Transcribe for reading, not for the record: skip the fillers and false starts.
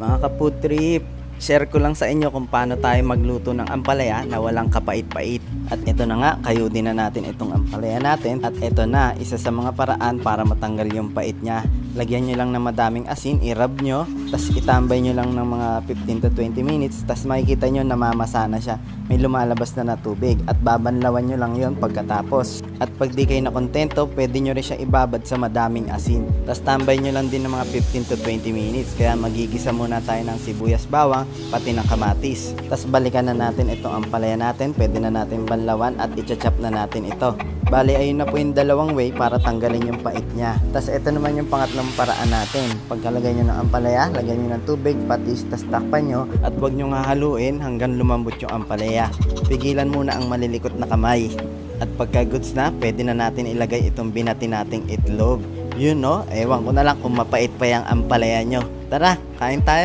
Mga ka-food trip, share ko lang sa inyo kung paano tayo magluto ng ampalaya na walang kapait-pait. At ito na nga, kayudin na natin itong ampalaya natin. At ito na, isa sa mga paraan para matanggal yung pait niya. Lagyan nyo lang ng madaming asin, i-rub nyo, tas itambay nyo lang ng mga 15 to 20 minutes, tas makikita nyo namamasa na siya. May lumalabas na tubig at babanlawan nyo lang yon pagkatapos. At pag di kayo nakontento, pwede nyo rin siya ibabad sa madaming asin. Tas tambay nyo lang din ng mga 15 to 20 minutes. Kaya magigisa muna tayo ng sibuyas, bawang, pati ng kamatis. Tas balikan na natin itong ampalaya natin. Pwede na natin banlawan at i-chop na natin ito. Bali, ayun na po yung dalawang way para tanggalin yung pait niya. Tas ito naman yung pangatlong paraan natin. Pagkalagay nyo ng ampalaya, lagyan nyo ng tubig, patis, tas takpan nyo. At huwag nyo hahaluin hanggang lumambot yung ampalaya. Pigilan muna ang malilikot na kamay. At pagka goods na, pwede na natin ilagay itong binati nating itlog. Yun no, ewan ko na lang kung mapait pa yung ampalaya nyo. Tara, kain tayo.